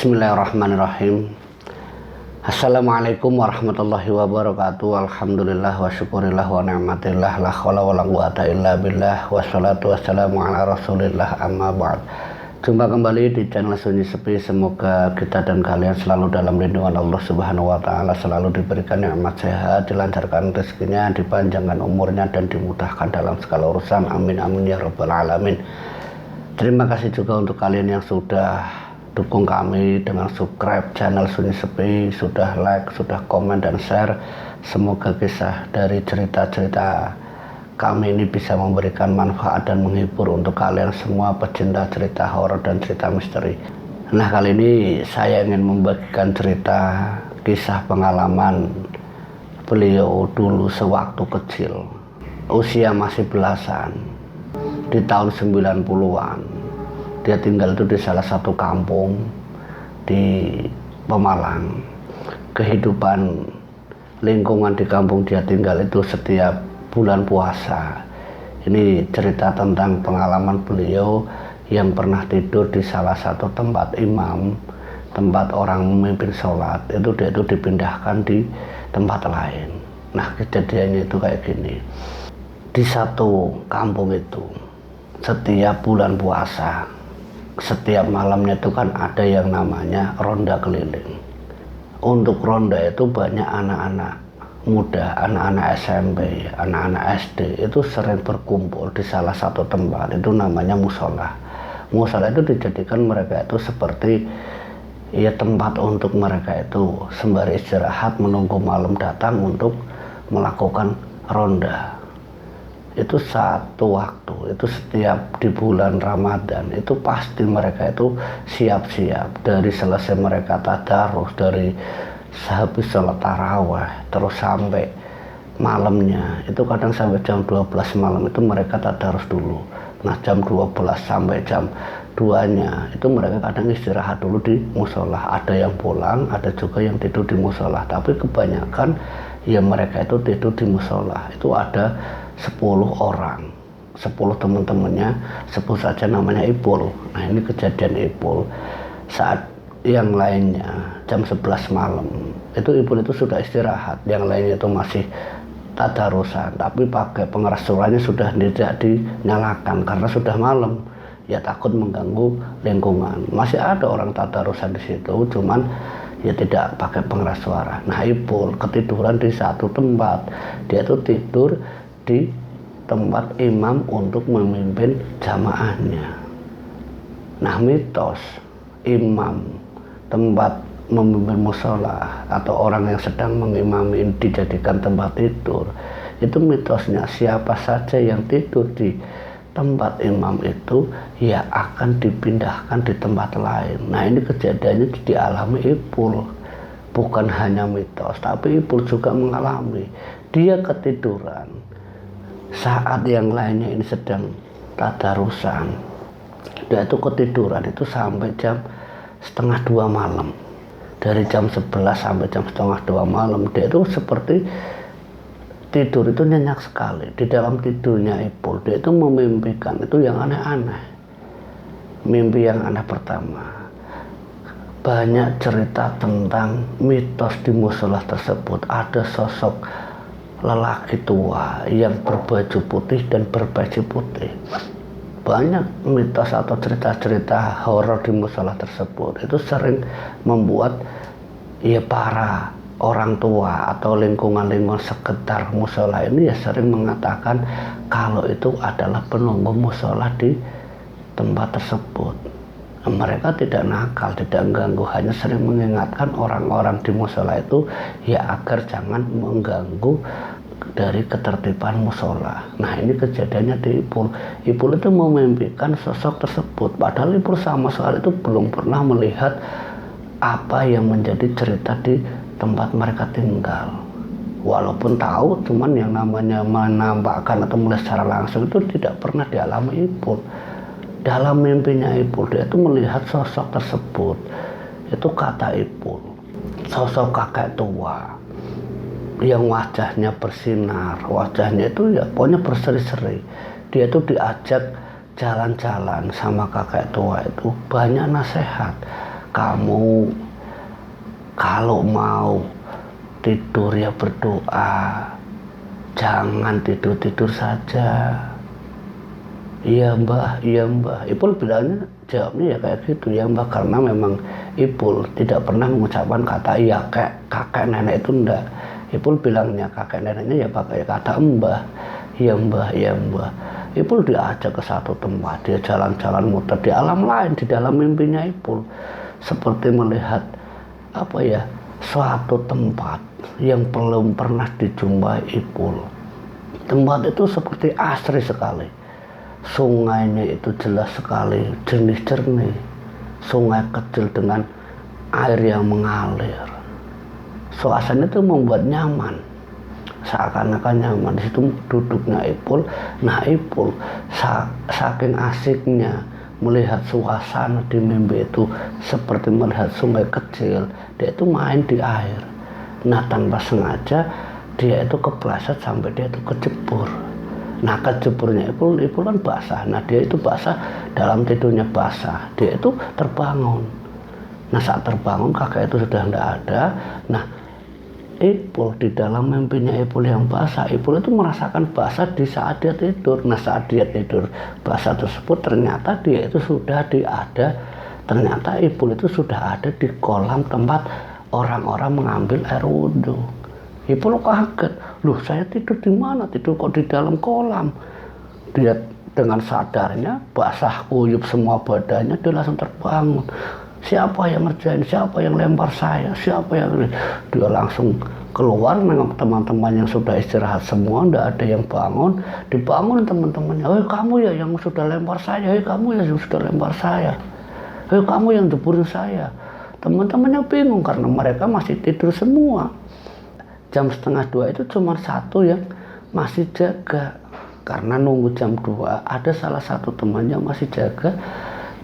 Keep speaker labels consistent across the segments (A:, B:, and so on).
A: Bismillahirrahmanirrahim. Assalamualaikum warahmatullahi wabarakatuh. Alhamdulillah wa syukurillah wa ni'matillah. La hawla wa la quwata illa billah. Wassalatu wassalamu ala rasulillah amma ba'd. Jumpa kembali di channel Sunyi Sepi. Semoga kita dan kalian selalu dalam lindungan Allah Subhanahu wa ta'ala, selalu diberikan nikmat sehat, dilancarkan rezekinya, dipanjangkan umurnya, dan dimudahkan dalam segala urusan. Amin amin ya rabbal alamin. Terima kasih juga untuk kalian yang sudah dukung kami dengan subscribe channel Sunyi Sepi, sudah like, sudah komen dan share. Semoga kisah dari cerita-cerita kami ini bisa memberikan manfaat dan menghibur untuk kalian semua pecinta cerita horor dan cerita misteri. Nah, kali ini saya ingin membagikan cerita kisah pengalaman beliau dulu sewaktu kecil, usia masih belasan, di tahun 90-an. Dia tinggal itu di salah satu kampung di Pemalang. Kehidupan lingkungan di kampung dia tinggal itu setiap bulan puasa. Ini cerita tentang pengalaman beliau yang pernah tidur di salah satu tempat imam, tempat orang memimpin sholat. Dia itu dipindahkan di tempat lain. Nah, kejadiannya itu kayak gini. Di satu kampung itu, setiap bulan puasa, setiap malamnya itu kan ada yang namanya ronda keliling. Untuk ronda itu banyak anak-anak muda, anak-anak SMP, anak-anak SD itu sering berkumpul di salah satu tempat, itu namanya musola. Musola itu dijadikan mereka itu seperti tempat untuk mereka itu sembari istirahat menunggu malam datang untuk melakukan ronda. Itu satu waktu, itu setiap di bulan Ramadan itu pasti mereka itu siap-siap dari selesai mereka tadarus, dari sehabis sholat tarawih terus sampai malamnya itu kadang sampai jam 12 malam itu mereka tadarus dulu. Nah, jam 12 sampai jam 2-nya itu mereka kadang istirahat dulu di musola. Ada yang pulang, ada juga yang tidur di musola, tapi kebanyakan ya mereka itu tidur di musola. Itu ada 10 orang, 10 teman-temannya, sebut saja namanya Ipul. Nah, ini kejadian Ipul. Saat yang lainnya jam 11 malam itu Ipul itu sudah istirahat, yang lainnya itu masih tadarusan, tapi pakai pengeras suaranya sudah tidak dinyalakan karena sudah malam, ya takut mengganggu lingkungan. Masih ada orang tadarusan di situ, cuman ya tidak pakai pengeras suara. Nah, Ipul ketiduran di satu tempat. Dia tuh tidur di tempat imam untuk memimpin jamaahnya. Nah, mitos imam tempat memimpin musola atau orang yang sedang mengimami ini dijadikan tempat tidur, itu mitosnya siapa saja yang tidur di tempat imam itu ya akan dipindahkan di tempat lain. Nah, ini kejadiannya dialami Ipul. Bukan hanya mitos, tapi Ipul juga mengalami. Dia ketiduran saat yang lainnya ini sedang tadarusan. Dia itu ketiduran itu sampai jam 1:30 malam. Dari jam 11 sampai jam 1:30 malam dia itu seperti tidur itu nyenyak sekali. Di dalam tidurnya Ipul dia itu memimpikan itu yang aneh-aneh. Mimpi yang aneh pertama, banyak cerita tentang mitos di musola tersebut. Ada sosok lelaki tua yang berbaju putih dan berbaju putih. Banyak mitos atau cerita-cerita horor di musola tersebut itu sering membuat para orang tua atau lingkungan-lingkungan sekitar musola ini ya sering mengatakan kalau itu adalah penunggu musola di tempat tersebut. Mereka tidak nakal, tidak mengganggu, hanya sering mengingatkan orang-orang di musola itu ya agar jangan mengganggu dari ketertiban musola. Nah, ini kejadiannya di Ipul. Ipul itu memimpikan sosok tersebut, padahal Ipul sama sekali itu belum pernah melihat apa yang menjadi cerita di tempat mereka tinggal. Walaupun tahu, cuman yang namanya menampakkan atau melihat secara langsung itu tidak pernah dialami Ipul. Dalam mimpinya Ipul dia itu melihat sosok tersebut. Itu kata Ipul, sosok kakek tua yang wajahnya bersinar, wajahnya itu ya pokoknya berseri-seri. Dia itu diajak jalan-jalan sama kakek tua itu, banyak nasihat. kamu kalau mau tidur ya berdoa, jangan tidur-tidur saja. Iya mbah, iya mbah. Ipul bilangnya, jawabnya ya kayak gitu, ya mbah, karena memang Ipul tidak pernah mengucapkan kata iya kakek nenek itu enggak. Ipul bilangnya kakek neneknya ya pakai kata mbah, iya mbah, iya mbah. Ipul diajak ke satu tempat, dia jalan-jalan muter di alam lain, di dalam mimpinya Ipul seperti melihat suatu tempat yang belum pernah dijumpai Ipul. Tempat itu seperti asri sekali. Sungainya itu jelas sekali, jernih-jernih. Sungai kecil dengan air yang mengalir. Suasana itu membuat nyaman, seakan-akan nyaman. Di situ duduknya Ipul. Nah, Ipul saking asiknya melihat suasana di mimpi itu seperti melihat sungai kecil. Dia itu main di air. Nah, tanpa sengaja dia itu kepleset sampai dia itu kejebur. Nah, kejeburnya Ipul kan basah. Nah, dia itu basah, dalam tidurnya basah. Dia itu terbangun. Nah, saat terbangun kakek itu sudah tidak ada. Nah, Ipul di dalam mimpinya Ipul yang basah, Ipul itu merasakan basah di saat dia tidur. Nah, saat dia tidur basah tersebut ternyata dia itu sudah ternyata Ipul itu sudah ada di kolam tempat orang-orang mengambil air wudhu. Ipul kaget, loh saya tidur di mana? Tidur kok di dalam kolam? Dia dengan sadarnya basah kuyup semua badannya, dia langsung terbangun. Siapa yang ngerjain? Siapa yang lempar saya? Siapa yang ini? Dia langsung keluar nengok teman-teman yang sudah istirahat semua, tidak ada yang bangun. Dibangun teman-temannya, hei kamu ya yang sudah lempar saya, hei kamu ya yang sudah lempar saya, hei kamu yang jeburin saya. Teman-temannya bingung karena mereka masih tidur semua. Jam 1:30 itu cuma satu yang masih jaga, karena nunggu jam 2 ada salah satu temannya masih jaga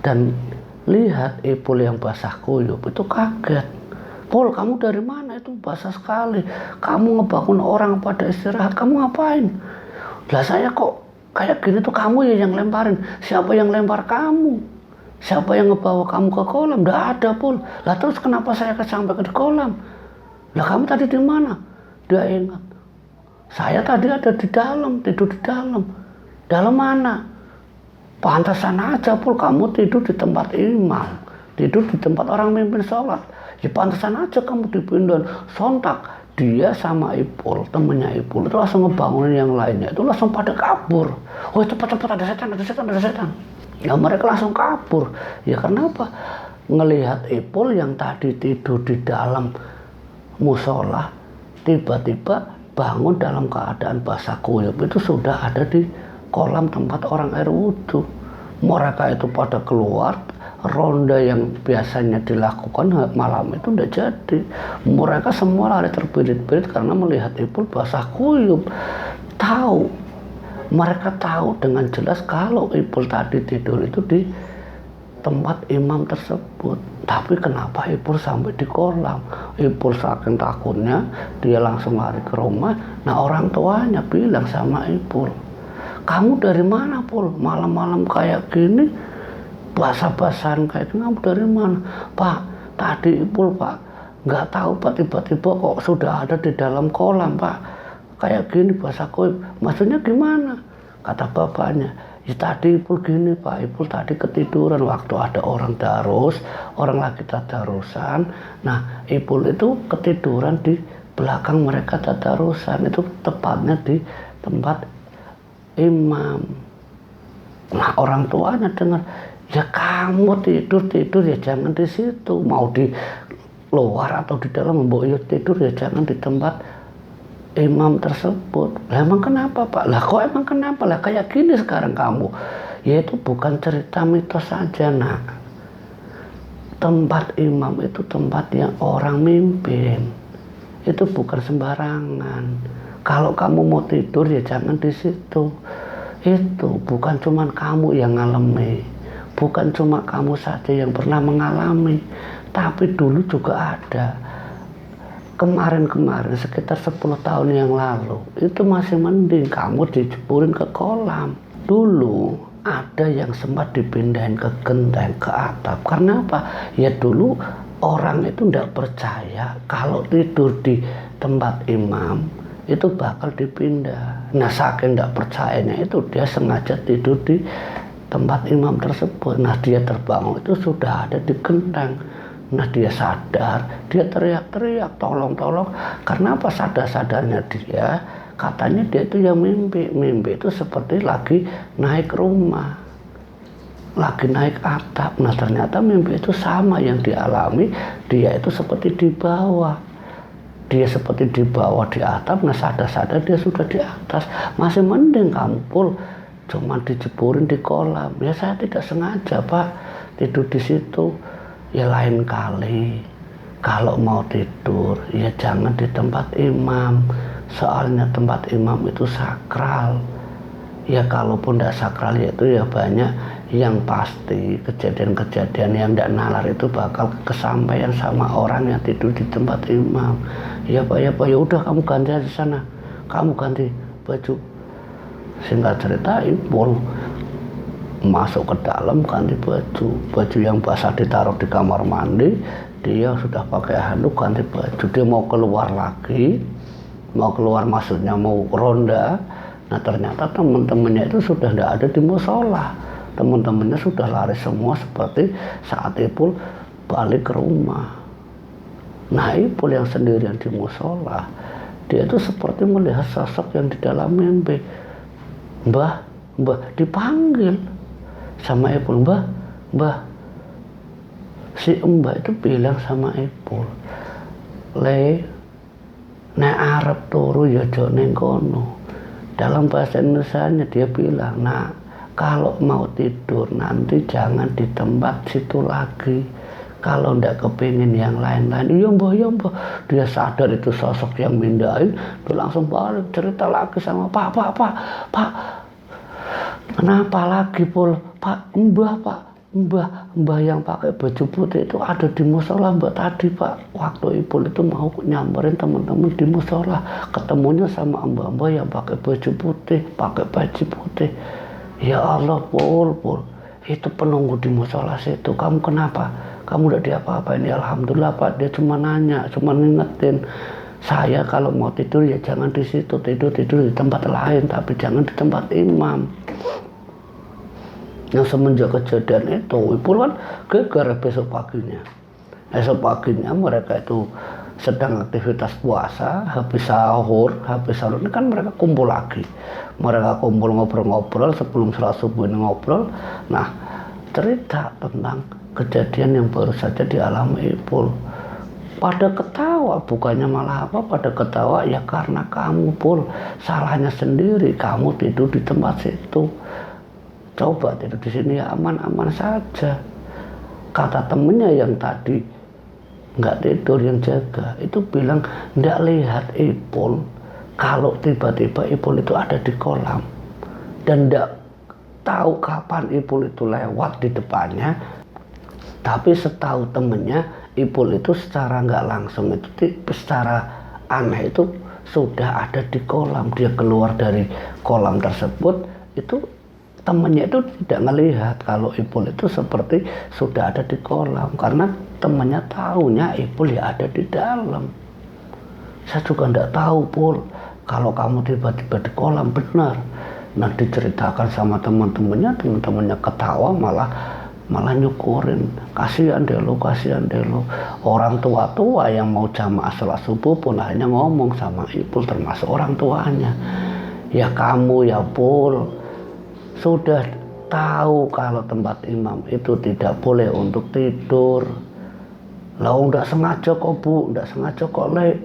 A: dan lihat Ipul yang basah kuyup itu kaget. Pul, kamu dari mana? Itu basah sekali, kamu ngebangun orang pada istirahat, kamu ngapain? Lah saya kok kayak gini tuh kamu ya yang lemparin. Siapa yang lempar kamu? Siapa yang ngebawa kamu ke kolam? Nggak ada, Pul. Lah terus kenapa saya sampai ke kolam? Lah kamu tadi di mana? Dia ingat, saya tadi ada di dalam, tidur di dalam. Dalam mana? Pantasan aja, Pul, kamu tidur di tempat imam, tidur di tempat orang mimpin sholat. Ya pantasan aja kamu dipindahin. Sontak dia sama Ipul, temennya Ipul itu langsung ngebangunin yang lainnya, itu langsung pada kabur. Oh cepat-cepat, ada setan, ada setan, ada setan. Ya mereka langsung kabur. Ya kenapa? Ngelihat Ipul yang tadi tidur di dalam musola tiba-tiba bangun dalam keadaan basah kuyup, itu sudah ada di kolam tempat orang air wudhu. Mereka itu pada keluar, ronda yang biasanya dilakukan malam itu tidak jadi. Mereka semua lari terbirit-birit karena melihat Ipul basah kuyup. Mereka tahu dengan jelas kalau Ipul tadi tidur itu di tempat imam tersebut. Tapi kenapa Ipul sampai di kolam? Ipul saking takutnya dia langsung lari ke rumah. Nah, orang tuanya bilang sama Ipul, kamu dari mana, Pul? Malam-malam kayak gini, basah-basahan kayak gini, kamu dari mana? Pak, tadi Ipul, Pak, nggak tahu Pak, tiba-tiba kok sudah ada di dalam kolam, Pak, kayak gini basah kuyup. Maksudnya gimana? Kata bapaknya, ya tadi Ipul gini, Pak, Ipul tadi ketiduran waktu ada orang lagi tadarusan. Nah, Ipul itu ketiduran di belakang mereka tadarusan, itu tepatnya di tempat imam. Nah, orang tuanya dengar, ya kamu tidur ya jangan di situ, mau di luar atau di dalam, mau tidur ya jangan di tempat imam tersebut. Lah emang kenapa, Pak? Lah kok emang kenapa? Lah kayak gini sekarang kamu. Ya itu bukan cerita mitos saja, nak. Tempat imam itu tempat yang orang mimpin. Itu bukan sembarangan. Kalau kamu mau tidur ya jangan di situ. Itu bukan cuma kamu yang ngalami, bukan cuma kamu saja yang pernah mengalami, tapi dulu juga ada. Kemarin sekitar 10 tahun yang lalu itu masih mending kamu dijeburin ke kolam. Dulu ada yang sempat dipindahin ke genteng, ke atap. Karena apa? Ya dulu orang itu tidak percaya kalau tidur di tempat imam itu bakal dipindah. Nah saking tidak percayanya itu dia sengaja tidur di tempat imam tersebut. Nah dia terbangun itu sudah ada di genteng. Nah dia sadar, dia teriak-teriak tolong-tolong. Karena apa? Sadar-sadarnya dia, katanya dia itu yang mimpi itu seperti lagi naik rumah, lagi naik atap. Nah ternyata mimpi itu sama yang dialami, dia itu seperti di bawah, dia seperti di bawah di atap. Nah sadar-sadar dia sudah di atas. Masih mending kamu Pul cuma dijeburin di kolam. Ya saya tidak sengaja Pak tidur di situ. Ya lain kali kalau mau tidur ya jangan di tempat imam, soalnya tempat imam itu sakral. Ya kalaupun tidak sakral itu ya banyak yang pasti kejadian-kejadian yang tidak nalar itu bakal kesampaian sama orang yang tidur di tempat imam. Ya Pak, ya Pak, ya udah kamu ganti aja di sana, kamu ganti baju. Singkat cerita Ipul masuk ke dalam ganti baju yang basah ditaruh di kamar mandi. Dia sudah pakai handuk ganti baju, dia mau keluar lagi, mau keluar maksudnya mau ronda. Nah ternyata teman-temannya itu sudah tidak ada di musola, teman-temannya sudah lari semua seperti saat Ipul balik ke rumah. Nah Ipul yang sendirian di musola, dia itu seperti melihat sosok yang di dalam mimpi. Mbah dipanggil sama Ipul, Mbah. Si Mbah itu bilang sama Ipul, Le, nek arep turu ya aja ning kono. Dalam bahasa Indonesianya dia bilang, nah kalau mau tidur nanti jangan di tempat situ lagi. Kalau ndak kepingin yang lain-lain. Iya mbah. Dia sadar itu sosok yang mindahin. Dia langsung balik cerita lagi sama Pak. Kenapa lagi Pul? Pak, Mbah yang pakai baju putih itu ada di musola Mbak tadi Pak. Waktu Ipul itu mau nyamperin teman-teman di musola, ketemunya sama mbak yang pakai baju putih. Ya Allah Pul, itu penunggu di musola situ. Kamu kenapa? Kamu udah diapa-apain? Ya Alhamdulillah Pak, dia cuma nanya, cuma ngingetin saya kalau mau tidur ya jangan di situ, tidur di tempat lain, tapi jangan di tempat imam. Yang semenjak kejadian itu Ipul kan gegar besok paginya mereka itu sedang aktivitas puasa, habis sahur ini kan mereka kumpul lagi, ngobrol-ngobrol sebelum sholat subuh ini ngobrol. Nah cerita tentang kejadian yang baru saja dialami Ipul. Pada ketawa, bukannya malah pada ketawa ya karena kamu Pul, salahnya sendiri, kamu tidur di tempat situ. Coba tidur di sini ya aman-aman saja. Kata temennya yang tadi nggak tidur yang jaga itu bilang nggak lihat Ipul kalau tiba-tiba Ipul itu ada di kolam dan nggak tahu kapan Ipul itu lewat di depannya. Tapi setahu temennya Ipul itu secara nggak langsung itu secara aneh itu sudah ada di kolam. Dia keluar dari kolam tersebut itu temannya itu tidak melihat kalau Ipul itu seperti sudah ada di kolam, karena temannya tahunya Ipul ya ada di dalam. Saya juga tidak tahu Pul kalau kamu tiba-tiba di kolam, benar. Nah diceritakan sama teman-temannya ketawa malah nyukurin, kasihan deh lo. Orang tua-tua yang mau jamaah sholat subuh pun akhirnya ngomong sama Ipul, termasuk orang tuanya, ya kamu ya Pul sudah tahu kalau tempat imam itu tidak boleh untuk tidur. Lah enggak sengaja kok Bu, enggak sengaja kok Le.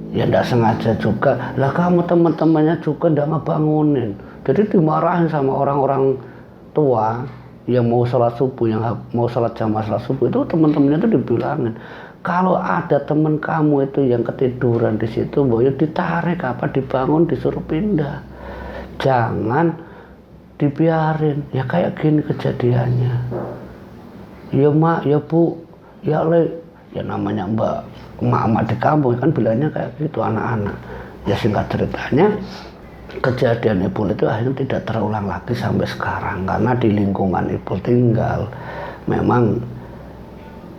A: Ya enggak sengaja juga. Lah kamu teman-temannya juga enggak ngebangunin. Jadi dimarahin sama orang-orang tua yang mau sholat subuh, yang mau sholat jamaah sholat subuh itu teman-temannya itu dibilangin, kalau ada teman kamu itu yang ketiduran di situ, boyo ditarik dibangun disuruh pindah. Jangan dibiarin. Ya kayak gini kejadiannya. Ya Mak, ya Bu, ya Le, ya namanya emak di kampung kan bilangnya kayak gitu anak-anak. Ya singkat ceritanya kejadian Ipul itu akhirnya tidak terulang lagi sampai sekarang, karena di lingkungan Ipul tinggal memang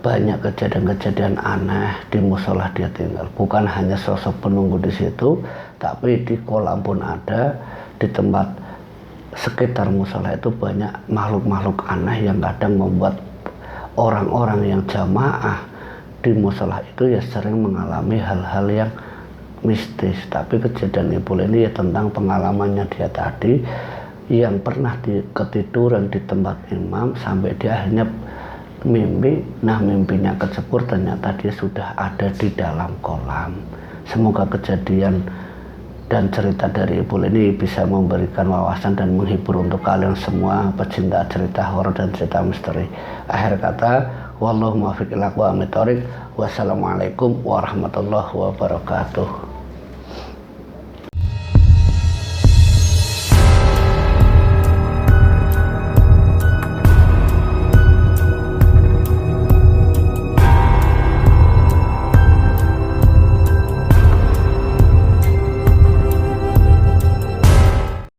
A: banyak kejadian-kejadian aneh di musola dia tinggal. Bukan hanya sosok penunggu di situ, tapi di kolam pun ada, di tempat sekitar musola itu banyak makhluk-makhluk aneh yang kadang membuat orang-orang yang jamaah di musola itu ya sering mengalami hal-hal yang mistis. Tapi kejadian Ipul ini ya tentang pengalamannya dia tadi yang pernah ketiduran di tempat imam sampai dia akhirnya mimpi. Nah, mimpinya kecebur, ternyata dia sudah ada di dalam kolam. Semoga kejadian dan cerita dari Ipul ini bisa memberikan wawasan dan menghibur untuk kalian semua pecinta cerita horor dan cerita misteri. Akhir kata, wallahu muwaffiq ila aqwamit thoriq. Wassalamualaikum warahmatullahi wabarakatuh.